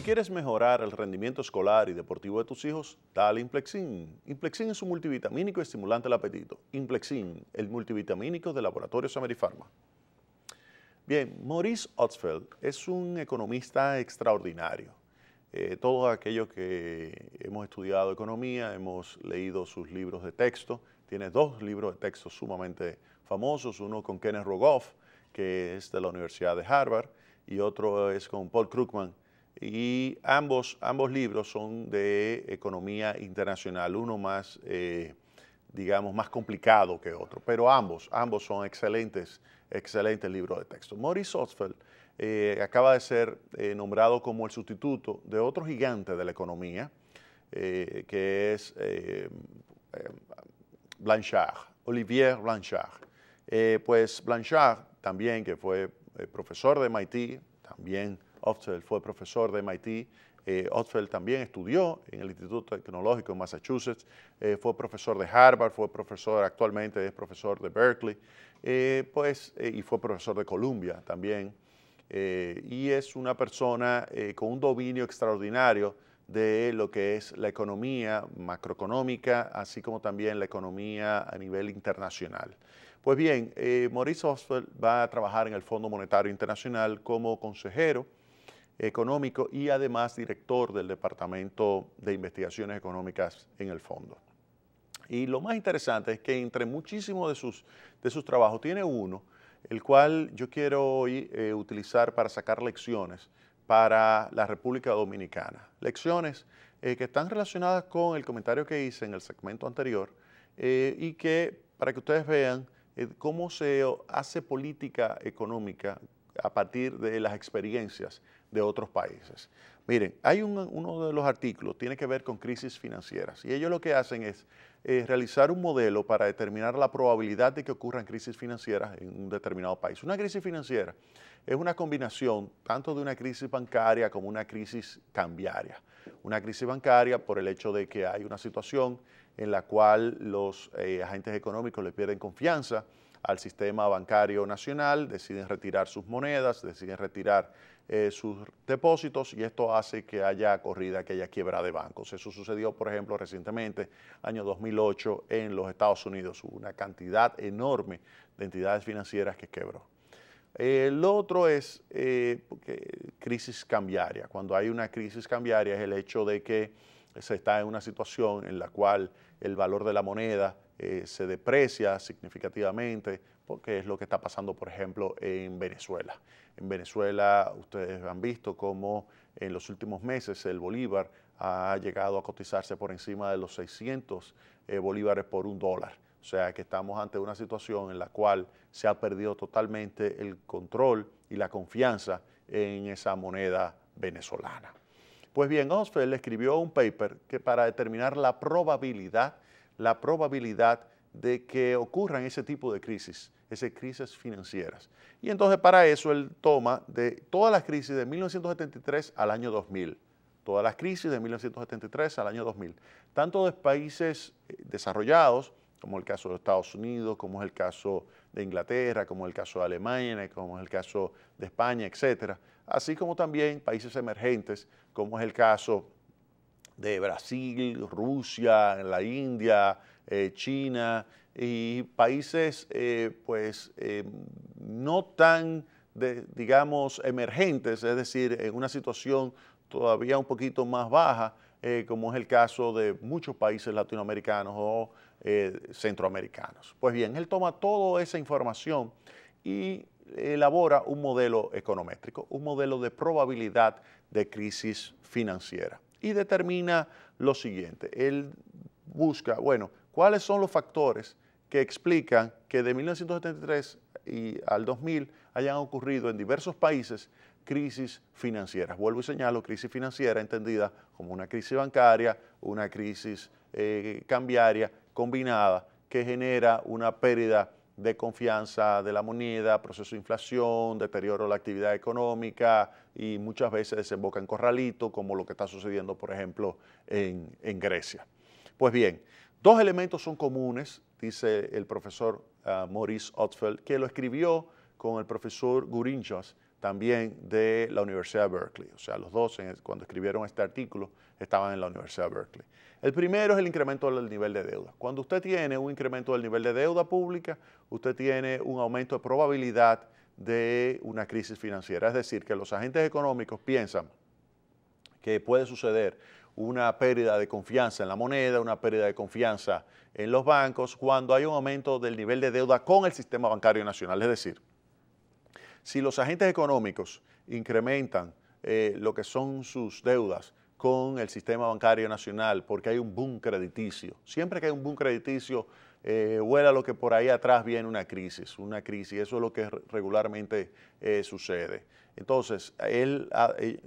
quieres mejorar el rendimiento escolar y deportivo de tus hijos, dale Implexin. Implexin es un multivitamínico estimulante del apetito. Implexin, el multivitamínico de Laboratorios Ameripharma. Bien, Maurice Ostfeld es un economista extraordinario. Todos aquellos que hemos estudiado economía, hemos leído sus libros de texto. Tiene dos libros de texto sumamente famosos, uno con Kenneth Rogoff, que es de la Universidad de Harvard, y otro es con Paul Krugman. Y ambos libros son de economía internacional, uno más, digamos, más complicado que otro, pero ambos son excelentes libros de texto. Maurice Ostfeld acaba de ser nombrado como el sustituto de otro gigante de la economía, que es Blanchard, Olivier Blanchard. Pues Blanchard también, que fue profesor de MIT, también Ostfeld fue profesor de MIT. Ostfeld también estudió en el Instituto Tecnológico en Massachusetts, fue profesor de Harvard, actualmente es profesor de Berkeley, y fue profesor de Columbia también. Y es una persona con un dominio extraordinario de lo que es la economía macroeconómica, así como también la economía a nivel internacional. Pues bien, Maurice Ostfeld va a trabajar en el Fondo Monetario Internacional como consejero económico y además director del Departamento de Investigaciones Económicas en el fondo. Y lo más interesante es que entre muchísimos de sus trabajos tiene uno, el cual yo quiero hoy utilizar para sacar lecciones para la República Dominicana. Lecciones que están relacionadas con el comentario que hice en el segmento anterior y que, para que ustedes vean cómo se hace política económica a partir de las experiencias de otros países. Miren, hay uno de los artículos, tiene que ver con crisis financieras, y ellos lo que hacen es realizar un modelo para determinar la probabilidad de que ocurran crisis financieras en un determinado país. Una crisis financiera es una combinación tanto de una crisis bancaria como una crisis cambiaria. Una crisis bancaria por el hecho de que hay una situación en la cual los agentes económicos le pierden confianza al sistema bancario nacional, deciden retirar sus monedas, deciden retirar sus depósitos, y esto hace que haya corrida, que haya quiebra de bancos. Eso sucedió, por ejemplo, recientemente, año 2008, en los Estados Unidos. Hubo una cantidad enorme de entidades financieras que quebró. Lo otro es crisis cambiaria. Cuando hay una crisis cambiaria es el hecho de que se está en una situación en la cual el valor de la moneda se deprecia significativamente, porque es lo que está pasando, por ejemplo, en Venezuela. En Venezuela ustedes han visto cómo en los últimos meses el bolívar ha llegado a cotizarse por encima de los 600 bolívares por $1. O sea que estamos ante una situación en la cual se ha perdido totalmente el control y la confianza en esa moneda venezolana. Pues bien, Ostfeld escribió un paper que para determinar la probabilidad de que ocurran ese tipo de crisis, esas crisis financieras. Y entonces para eso él toma de todas las crisis de 1973 al año 2000, todas las crisis de 1973 al año 2000, tanto de países desarrollados, como el caso de Estados Unidos, como es el caso de Inglaterra, como es el caso de Alemania, como es el caso de España, etcétera, así como también países emergentes, como es el caso de Brasil, Rusia, la India, China y países no tan, digamos, emergentes, es decir, en una situación todavía un poquito más baja, como es el caso de muchos países latinoamericanos o centroamericanos. Pues bien, él toma toda esa información y elabora un modelo econométrico, un modelo de probabilidad de crisis financiera, y determina lo siguiente. Él busca, bueno, cuáles son los factores que explican que de 1973 y al 2000 hayan ocurrido en diversos países crisis financieras. Vuelvo y señalo, crisis financiera entendida como una crisis bancaria, una crisis cambiaria combinada que genera una pérdida de confianza de la moneda, proceso de inflación, deterioro de la actividad económica y muchas veces desemboca en corralito, como lo que está sucediendo, por ejemplo, en Grecia. Pues bien, dos elementos son comunes, dice el profesor Maurice Ostfeld, que lo escribió con el profesor Gourinchas también de la Universidad de Berkeley. O sea, los dos, cuando escribieron este artículo, estaban en la Universidad de Berkeley. El primero es el incremento del nivel de deuda. Cuando usted tiene un incremento del nivel de deuda pública, usted tiene un aumento de probabilidad de una crisis financiera. Es decir, que los agentes económicos piensan que puede suceder una pérdida de confianza en la moneda, una pérdida de confianza en los bancos, cuando hay un aumento del nivel de deuda con el sistema bancario nacional. Es decir, si los agentes económicos incrementan lo que son sus deudas con el sistema bancario nacional porque hay un boom crediticio, siempre que hay un boom crediticio, huela lo que por ahí atrás viene una crisis, eso es lo que regularmente sucede. Entonces,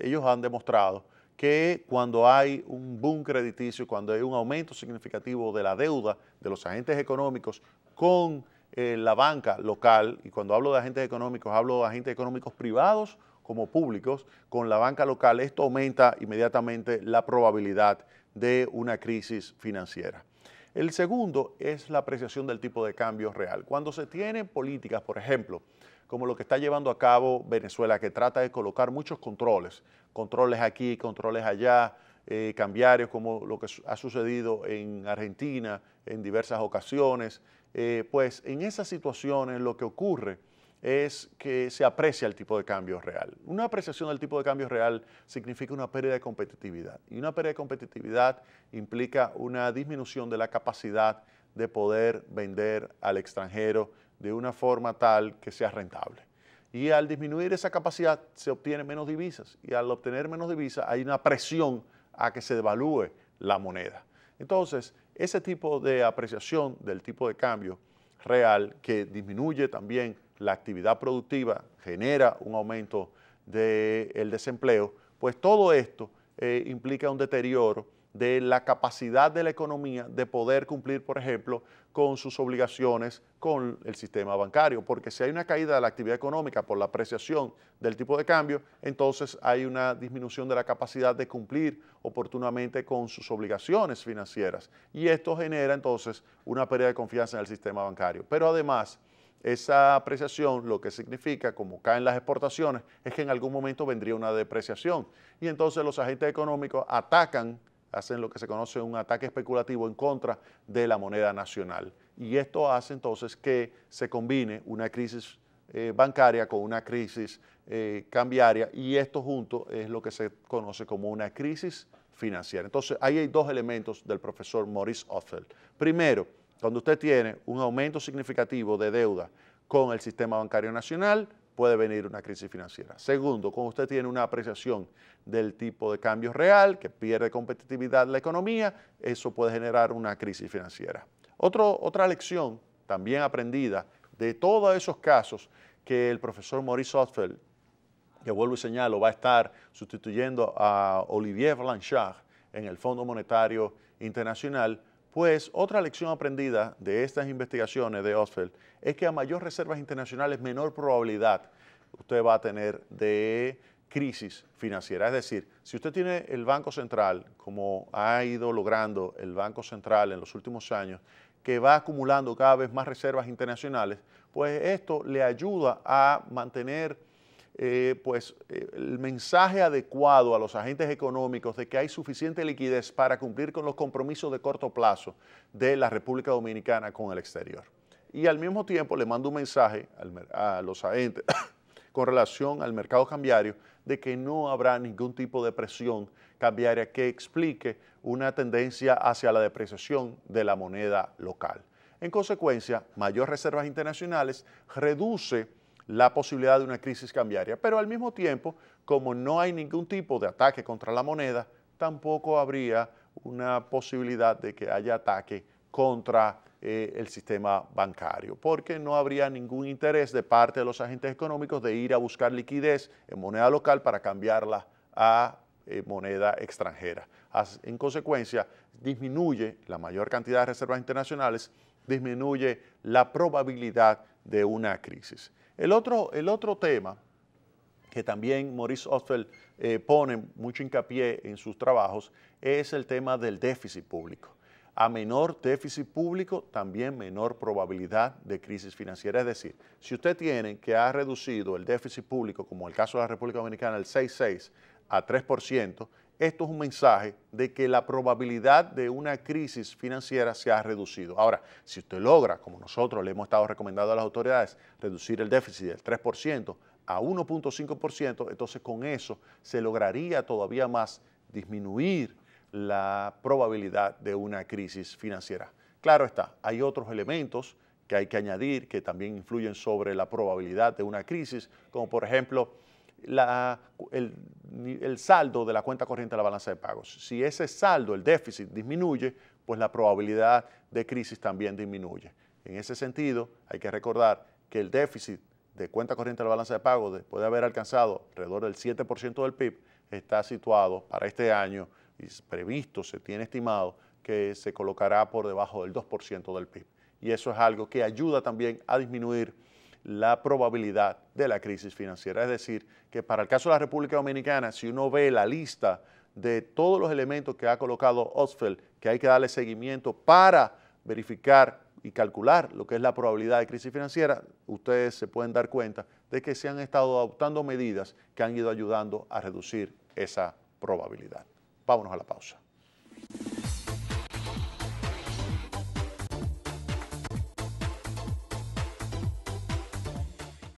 ellos han demostrado que cuando hay un boom crediticio, cuando hay un aumento significativo de la deuda de los agentes económicos con la banca local, y cuando hablo de agentes económicos, hablo de agentes económicos privados como públicos, con la banca local, esto aumenta inmediatamente la probabilidad de una crisis financiera. El segundo es la apreciación del tipo de cambio real. Cuando se tienen políticas, por ejemplo, como lo que está llevando a cabo Venezuela, que trata de colocar muchos controles aquí, controles allá, cambiarios, como lo que ha sucedido en Argentina en diversas ocasiones, pues en esas situaciones lo que ocurre es que se aprecia el tipo de cambio real. Una apreciación del tipo de cambio real significa una pérdida de competitividad, y una pérdida de competitividad implica una disminución de la capacidad de poder vender al extranjero de una forma tal que sea rentable. Y al disminuir esa capacidad se obtienen menos divisas, y al obtener menos divisas hay una presión a que se devalúe la moneda. Entonces, ese tipo de apreciación del tipo de cambio real, que disminuye también la actividad productiva, genera un aumento del desempleo, pues todo esto implica un deterioro de la capacidad de la economía de poder cumplir, por ejemplo, con sus obligaciones con el sistema bancario, porque si hay una caída de la actividad económica por la apreciación del tipo de cambio, entonces hay una disminución de la capacidad de cumplir oportunamente con sus obligaciones financieras, y esto genera entonces una pérdida de confianza en el sistema bancario. Pero además, esa apreciación lo que significa, como caen las exportaciones, es que en algún momento vendría una depreciación, y entonces los agentes económicos hacen lo que se conoce un ataque especulativo en contra de la moneda nacional. Y esto hace entonces que se combine una crisis bancaria con una crisis cambiaria, y esto junto es lo que se conoce como una crisis financiera. Entonces, ahí hay dos elementos del profesor Maurice Ostfeld. Primero, cuando usted tiene un aumento significativo de deuda con el sistema bancario nacional, puede venir una crisis financiera. Segundo, cuando usted tiene una apreciación del tipo de cambio real, que pierde competitividad la economía, eso puede generar una crisis financiera. Otra lección también aprendida de todos esos casos que el profesor Maurice Ostfeld, que vuelvo y señalo, va a estar sustituyendo a Olivier Blanchard en el Fondo Monetario Internacional, pues otra lección aprendida de estas investigaciones de Ostfeld es que a mayor reservas internacionales, menor probabilidad usted va a tener de crisis financiera. Es decir, si usted tiene el Banco Central, como ha ido logrando el Banco Central en los últimos años, que va acumulando cada vez más reservas internacionales, pues esto le ayuda a mantener el mensaje adecuado a los agentes económicos de que hay suficiente liquidez para cumplir con los compromisos de corto plazo de la República Dominicana con el exterior. Y al mismo tiempo le mando un mensaje a los agentes con relación al mercado cambiario de que no habrá ningún tipo de presión cambiaria que explique una tendencia hacia la depreciación de la moneda local. En consecuencia, mayor reservas internacionales reduce la posibilidad de una crisis cambiaria, pero al mismo tiempo, como no hay ningún tipo de ataque contra la moneda, tampoco habría una posibilidad de que haya ataque contra el sistema bancario, porque no habría ningún interés de parte de los agentes económicos de ir a buscar liquidez en moneda local para cambiarla a moneda extranjera. En consecuencia, disminuye la mayor cantidad de reservas internacionales, disminuye la probabilidad de una crisis. El otro tema que también Maurice Ostfeld pone mucho hincapié en sus trabajos es el tema del déficit público. A menor déficit público, también menor probabilidad de crisis financiera. Es decir, si usted tiene que ha reducido el déficit público, como el caso de la República Dominicana, el 6,6 a 3%, esto es un mensaje de que la probabilidad de una crisis financiera se ha reducido. Ahora, si usted logra, como nosotros le hemos estado recomendando a las autoridades, reducir el déficit del 3% a 1.5%, entonces con eso se lograría todavía más disminuir la probabilidad de una crisis financiera. Claro está, hay otros elementos que hay que añadir que también influyen sobre la probabilidad de una crisis, como por ejemplo el saldo de la cuenta corriente de la balanza de pagos. Si ese saldo, el déficit, disminuye, pues la probabilidad de crisis también disminuye. En ese sentido, hay que recordar que el déficit de cuenta corriente de la balanza de pagos, después de haber alcanzado alrededor del 7% del PIB, está situado para este año y previsto, se tiene estimado que se colocará por debajo del 2% del PIB. Y eso es algo que ayuda también a disminuir la probabilidad de la crisis financiera. Es decir, que para el caso de la República Dominicana, si uno ve la lista de todos los elementos que ha colocado Ostfeld, que hay que darle seguimiento para verificar y calcular lo que es la probabilidad de crisis financiera, ustedes se pueden dar cuenta de que se han estado adoptando medidas que han ido ayudando a reducir esa probabilidad. Vámonos a la pausa.